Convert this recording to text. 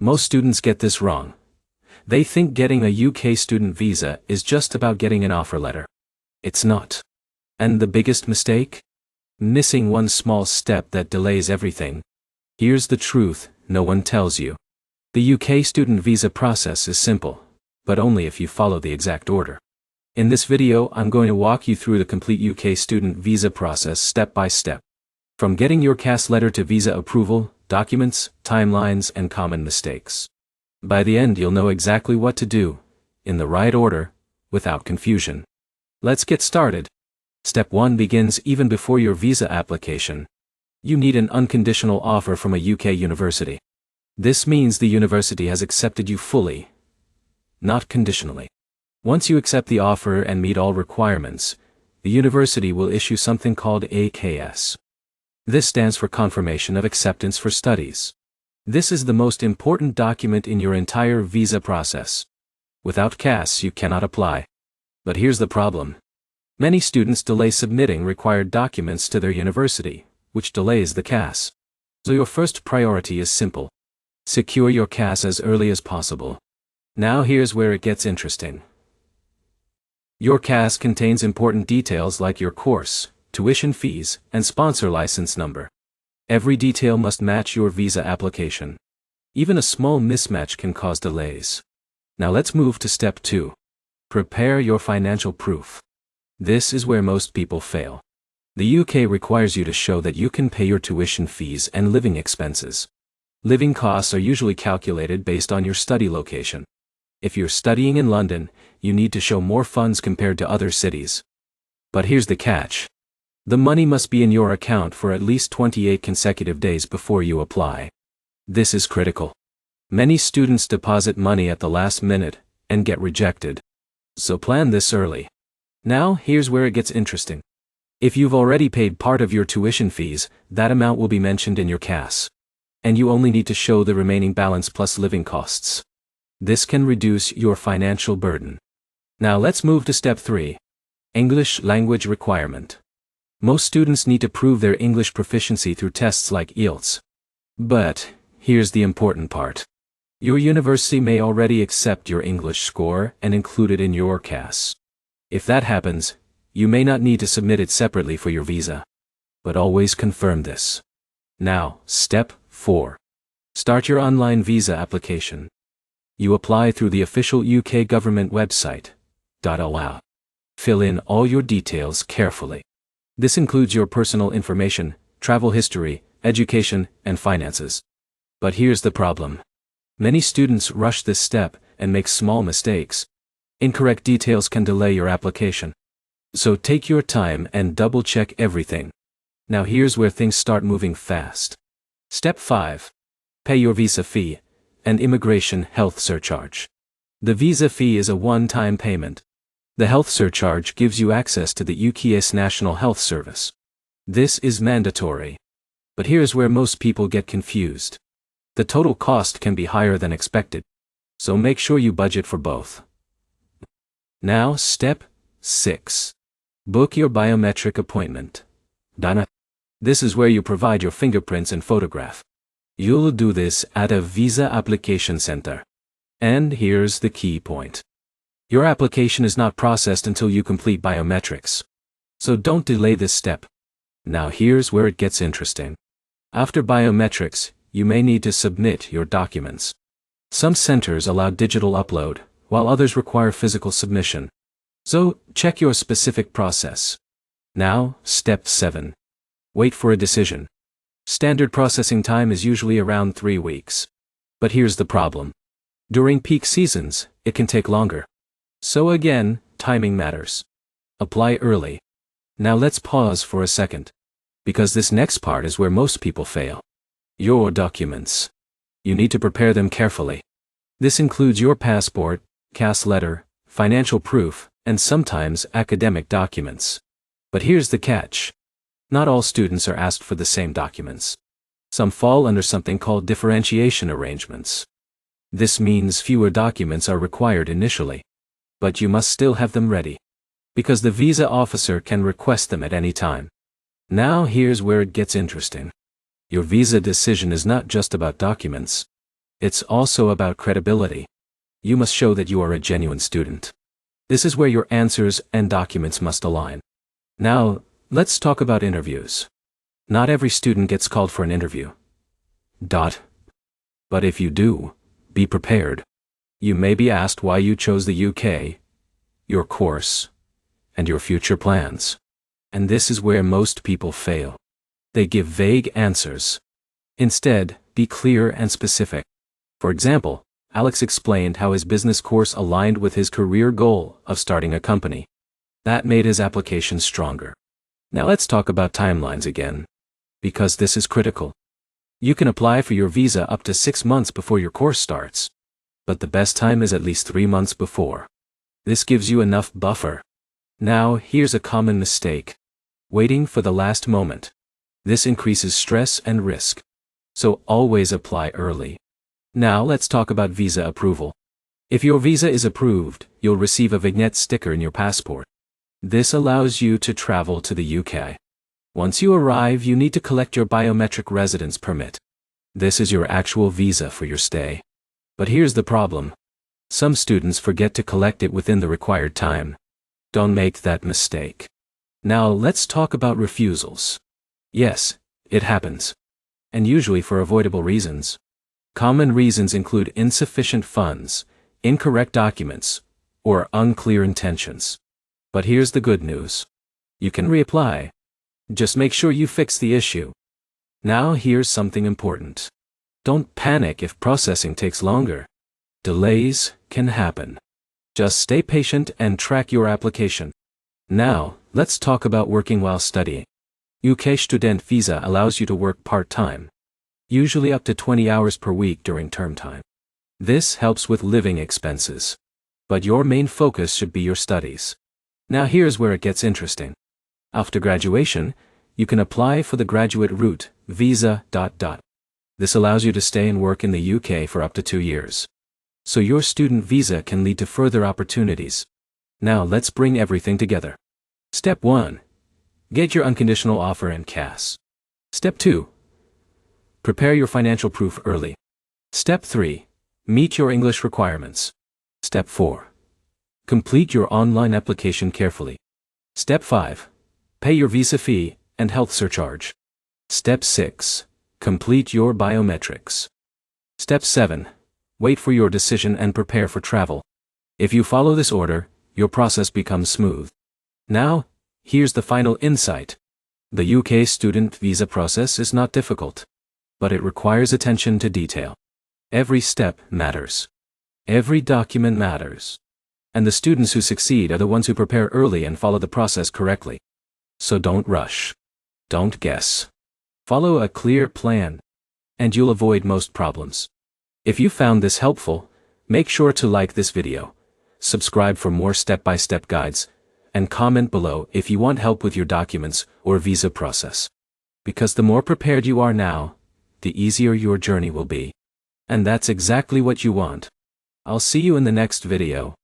Most students get this wrong. They think getting a UK student visa is just about getting an offer letter. It's not. And the biggest mistake? Missing one small step that delays everything. Here's the truth no one tells you. The UK student visa process is simple, but only if you follow the exact order. In this video, I'm going to walk you through the complete UK student visa process step by step. From getting your CAS letter to visa approval, documents, timelines, and common mistakes. By the end, you'll know exactly what to do, in the right order, without confusion. Let's get started. Step 1 begins even before your visa application. You need an unconditional offer from a UK university. This means the university has accepted you fully, not conditionally. Once you accept the offer and meet all requirements, the university will issue something called AKS. This stands for Confirmation of Acceptance for Studies. This is the most important document in your entire visa process. Without CAS, you cannot apply. But here's the problem. Many students delay submitting required documents to their university, which delays the CAS. So your first priority is simple. Secure your CAS as early as possible. Now here's where it gets interesting. Your CAS contains important details like your course, tuition fees, and sponsor license number. Every detail must match your visa application. Even a small mismatch can cause delays. Now let's move to step 2. Prepare your financial proof. This is where most people fail. The UK requires you to show that you can pay your tuition fees and living expenses. Living costs are usually calculated based on your study location. If you're studying in London, you need to show more funds compared to other cities. But here's the catch. The money must be in your account for at least 28 consecutive days before you apply. This is critical. Many students deposit money at the last minute and get rejected. So plan this early. Now, here's where it gets interesting. If you've already paid part of your tuition fees, that amount will be mentioned in your CAS. And you only need to show the remaining balance plus living costs. This can reduce your financial burden. Now let's move to step 3. English language requirement. Most students need to prove their English proficiency through tests like IELTS. But here's the important part. Your university may already accept your English score and include it in your CAS. If that happens, you may not need to submit it separately for your visa. But always confirm this. Now, step 4. Start your online visa application. You apply through the official UK government website. Fill in all your details carefully. This includes your personal information, travel history, education, and finances. But here's the problem. Many students rush this step and make small mistakes. Incorrect details can delay your application. So take your time and double-check everything. Now here's where things start moving fast. Step 5. Pay your visa fee and immigration health surcharge. The visa fee is a one-time payment. The health surcharge gives you access to the UK's National Health Service. This is mandatory. But here's where most people get confused. The total cost can be higher than expected. So make sure you budget for both. Now, step 6. Book your biometric appointment. This is where you provide your fingerprints and photograph. You'll do this at a visa application center. And here's the key point. Your application is not processed until you complete biometrics. So don't delay this step. Now here's where it gets interesting. After biometrics, you may need to submit your documents. Some centers allow digital upload, while others require physical submission. So check your specific process. Now, step 7. Wait for a decision. Standard processing time is usually around 3 weeks. But here's the problem. During peak seasons, it can take longer. So again, timing matters. Apply early. Now let's pause for a second. Because this next part is where most people fail. Your documents. You need to prepare them carefully. This includes your passport, CAS letter, financial proof, and sometimes academic documents. But here's the catch. Not all students are asked for the same documents. Some fall under something called differentiation arrangements. This means fewer documents are required initially. But you must still have them ready. Because the visa officer can request them at any time. Now here's where it gets interesting. Your visa decision is not just about documents. It's also about credibility. You must show that you are a genuine student. This is where your answers and documents must align. Now, let's talk about interviews. Not every student gets called for an interview. But if you do, be prepared. You may be asked why you chose the UK, your course, and your future plans. And this is where most people fail. They give vague answers. Instead, be clear and specific. For example, Alex explained how his business course aligned with his career goal of starting a company. That made his application stronger. Now let's talk about timelines again, because this is critical. You can apply for your visa up to 6 months before your course starts. But the best time is at least 3 months before. This gives you enough buffer. Now, here's a common mistake. Waiting for the last moment. This increases stress and risk. So always apply early. Now let's talk about visa approval. If your visa is approved, you'll receive a vignette sticker in your passport. This allows you to travel to the UK. Once you arrive, you need to collect your biometric residence permit. This is your actual visa for your stay. But here's the problem. Some students forget to collect it within the required time. Don't make that mistake. Now let's talk about refusals. Yes, it happens. And usually for avoidable reasons. Common reasons include insufficient funds, incorrect documents, or unclear intentions. But here's the good news. You can reapply. Just make sure you fix the issue. Now here's something important. Don't panic if processing takes longer. Delays can happen. Just stay patient and track your application. Now, let's talk about working while studying. UK student visa allows you to work part-time. Usually up to 20 hours per week during term time. This helps with living expenses. But your main focus should be your studies. Now here's where it gets interesting. After graduation, you can apply for the graduate route, visa. This allows you to stay and work in the UK for up to 2 years. So your student visa can lead to further opportunities. Now let's bring everything together. Step 1. Get your unconditional offer and CAS. Step 2. Prepare your financial proof early. Step 3. Meet your English requirements. Step 4. Complete your online application carefully. Step 5. Pay your visa fee and health surcharge. Step 6. Complete your biometrics. Step 7. Wait for your decision and prepare for travel. If you follow this order, your process becomes smooth. Now, here's the final insight. The UK student visa process is not difficult. But it requires attention to detail. Every step matters. Every document matters. And the students who succeed are the ones who prepare early and follow the process correctly. So don't rush. Don't guess. Follow a clear plan. And you'll avoid most problems. If you found this helpful, make sure to like this video, subscribe for more step-by-step guides, and comment below if you want help with your documents or visa process. Because the more prepared you are now, the easier your journey will be. And that's exactly what you want. I'll see you in the next video.